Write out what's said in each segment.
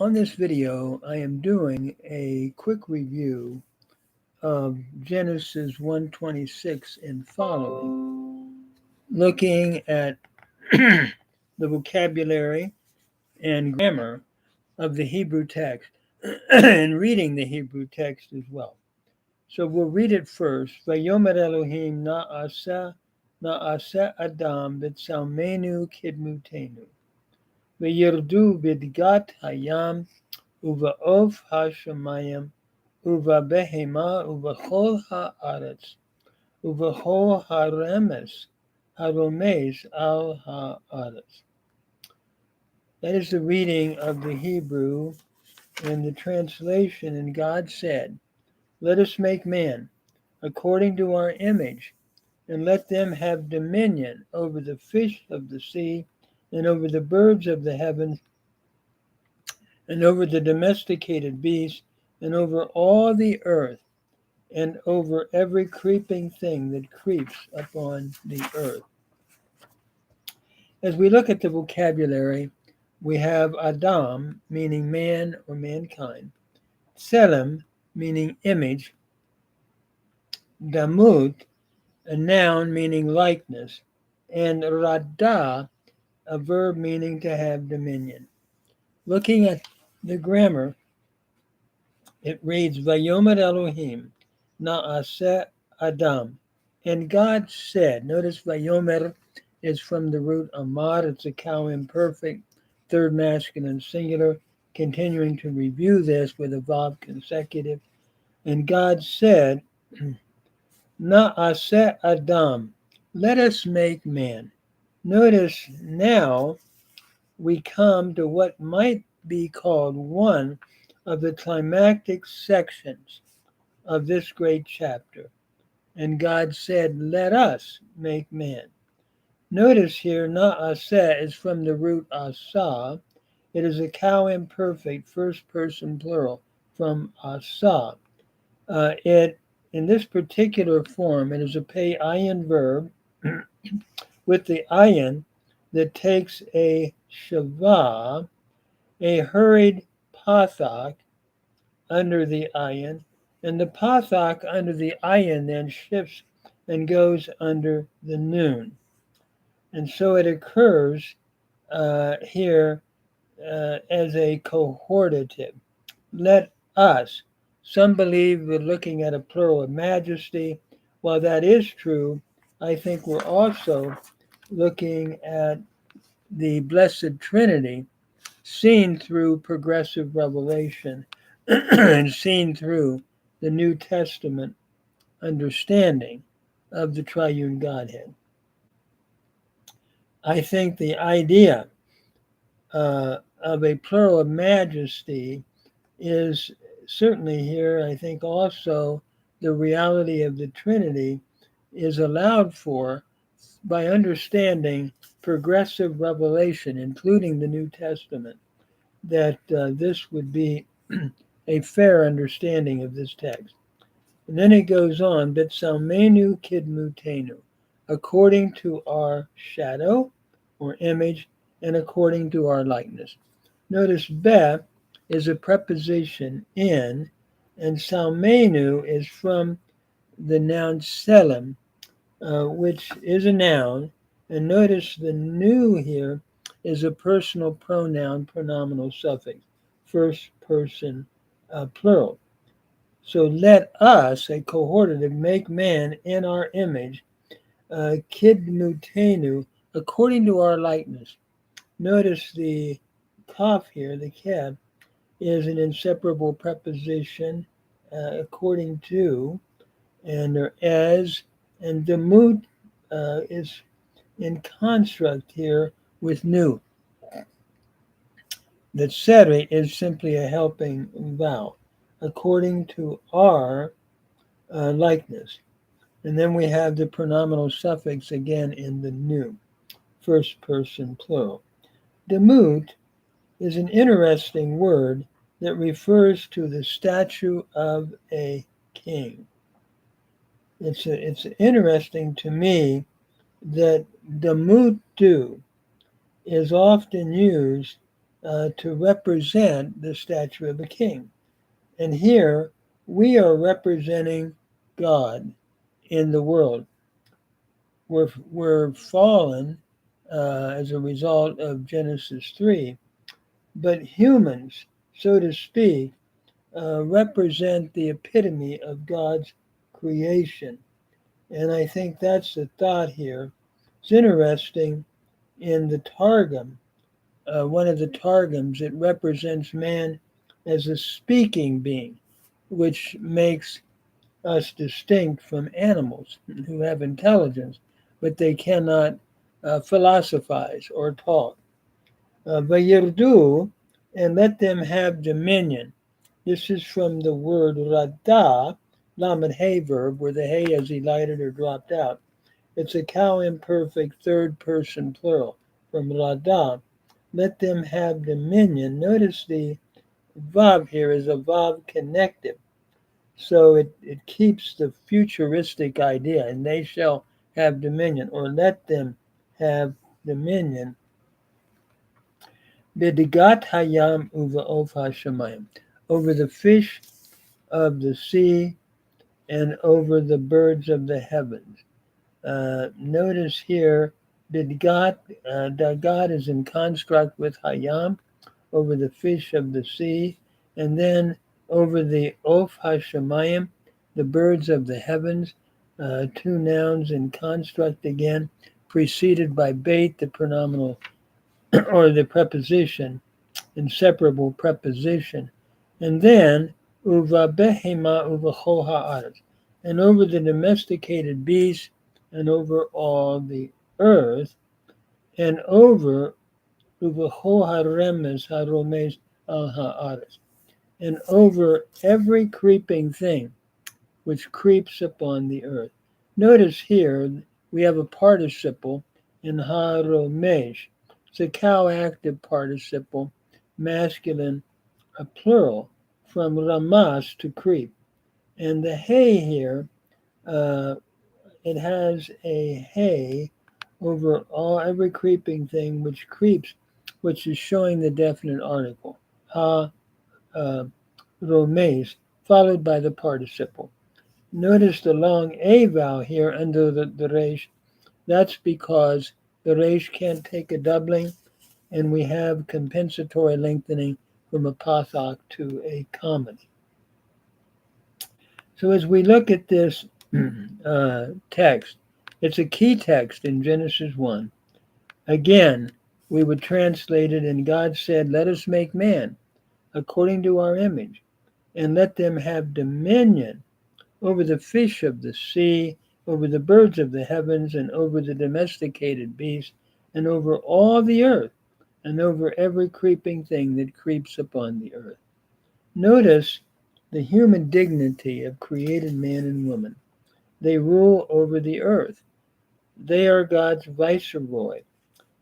On this video, I am doing a quick review of Genesis 1:26 and following, looking at the vocabulary and grammar of the Hebrew text and reading the Hebrew text as well. So we'll read it first. Vayomer Elohim na'aseh Adam b'tzalmenu kidmutenu. V'yirdu b'dgat hayam ובעוף השמיים, ובבהמה, ובכל הארץ, ובכל הרומס על הארץ. That is the reading of the Hebrew and the translation. And God said, "Let us make man according to our image, and let them have dominion over the fish of the sea, and over the birds of the heavens, and over the domesticated beasts, and over all the earth, and over every creeping thing that creeps upon the earth." As we look at the vocabulary, we have Adam, meaning man or mankind, Tselem, meaning image, Damut, a noun meaning likeness, and Radah, a verb meaning to have dominion. Looking at the grammar, it reads, Vayomer Elohim na'aseh Adam. And God said, notice Vayomer is from the root Amar, it's a cow imperfect, third masculine singular, continuing to review this with a vav consecutive. And God said, Na'aseh Adam, let us make man. Notice now we come to what might be called one of the climactic sections of this great chapter. And God said, let us make man. Notice here, na'aseh is from the root asa. It is a cow imperfect, first person plural, from asa. In this particular form, it is a pei ayin verb with the ayin that takes a shavah, a hurried pathak under the ayin, and the pathak under the ayin then shifts and goes under the noon. And so it occurs here as a cohortative. Let us. Some believe we're looking at a plural of majesty. While that is true, I think we're also looking at the Blessed Trinity seen through progressive revelation and seen through the New Testament understanding of the triune Godhead. I think the idea of a plural of majesty is certainly here. I think also the reality of the Trinity is allowed for by understanding progressive revelation, including the New Testament, that this would be a fair understanding of this text. And then it goes on, B'tzalmenu kidmutenu, according to our shadow or image, and according to our likeness. Notice be is a preposition in, and salmenu is from the noun selim, which is a noun. And notice the nu here is a personal pronoun, pronominal suffix, first person plural. So let us, a cohortative, make man in our image, kidmutenu, according to our likeness. Notice the kaf here, the keb, is an inseparable preposition according to, and or as, and the mood is in construct here with nu. The tseri is simply a helping vowel, according to our likeness. And then we have the pronominal suffix again in the nu, first person plural. Demut is an interesting word that refers to the statue of a king. It's interesting to me that demutu is often used to represent the stature of a king. And here we are representing God in the world. We're fallen as a result of Genesis 3, but humans, so to speak, represent the epitome of God's creation. And I think that's the thought here. It's interesting in the Targum, one of the Targums, it represents man as a speaking being, which makes us distinct from animals who have intelligence, but they cannot philosophize or talk. Vayirdu, and let them have dominion. This is from the word rada, lamed hay verb, where the hay is elided or dropped out. It's a cow imperfect third person plural from rada. Let them have dominion. Notice the vav here is a vav connective. So it keeps the futuristic idea, and they shall have dominion, or let them have dominion. Bidigat hayam uvaof hashamayim, over the fish of the sea and over the birds of the heavens. Notice here, Bidgat, Dagat is in construct with Hayam, over the fish of the sea, and then over the Of Hashemayim, the birds of the heavens, two nouns in construct again, preceded by Beit, the pronominal or the preposition, inseparable preposition, and then Uva Behema Uva Chol Ha'aretz, and over the domesticated beasts and over all the earth, and over Uva Chol Haremes Haromes Al Ha'aretz, and over every creeping thing which creeps upon the earth. Notice here we have a participle in haromesh. It's a cow active participle, masculine, a plural, from ramas, to creep. And the hay here, it has a hay over every creeping thing which creeps, which is showing the definite article, ha romes, followed by the participle. Notice the long A vowel here under the resh. That's because the resh can't take a doubling, and we have compensatory lengthening from a pathak to a comedy. So as we look at this text, it's a key text in Genesis 1. Again, we would translate it, and God said, let us make man according to our image, and let them have dominion over the fish of the sea, over the birds of the heavens, and over the domesticated beasts, and over all the earth, and over every creeping thing that creeps upon the earth. Notice the human dignity of created man and woman. They rule over the earth. They are God's viceroy.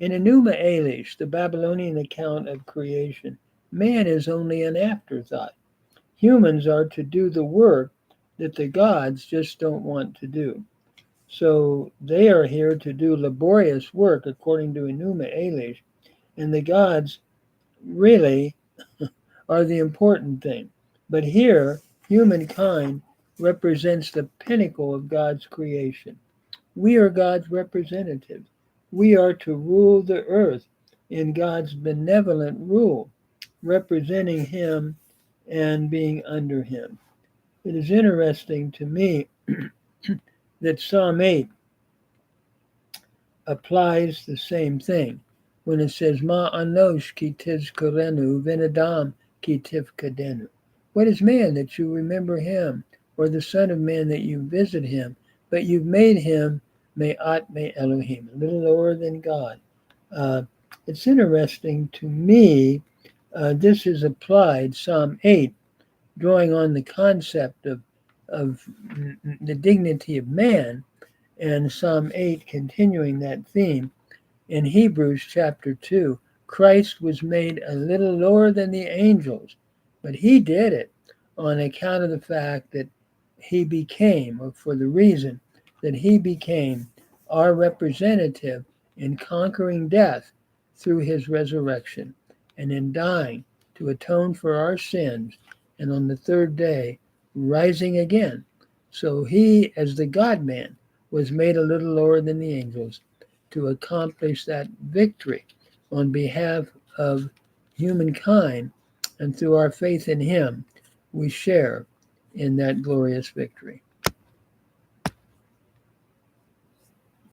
In Enuma Elish, the Babylonian account of creation, man is only an afterthought. Humans are to do the work that the gods just don't want to do. So they are here to do laborious work according to Enuma Elish, and the gods really are the important thing. But here, humankind represents the pinnacle of God's creation. We are God's representatives. We are to rule the earth in God's benevolent rule, representing Him and being under Him. It is interesting to me that Psalm 8 applies the same thing when it says, Ma anosh ki tizkorenu v'nadam ki tifkadenu. What is man that you remember him, or the son of man that you visit him? But you've made him me'at me Elohim, a little lower than God. It's interesting to me, this is applied, Psalm 8, drawing on the concept of the dignity of man, and Psalm 8 continuing that theme. In Hebrews chapter 2, Christ was made a little lower than the angels, but he did it on account of the fact that he became, or for the reason that he became, our representative in conquering death through his resurrection. and in dying to atone for our sins, and on the third day rising again. So he, as the God-man, was made a little lower than the angels to accomplish that victory on behalf of humankind, and through our faith in him, we share in that glorious victory.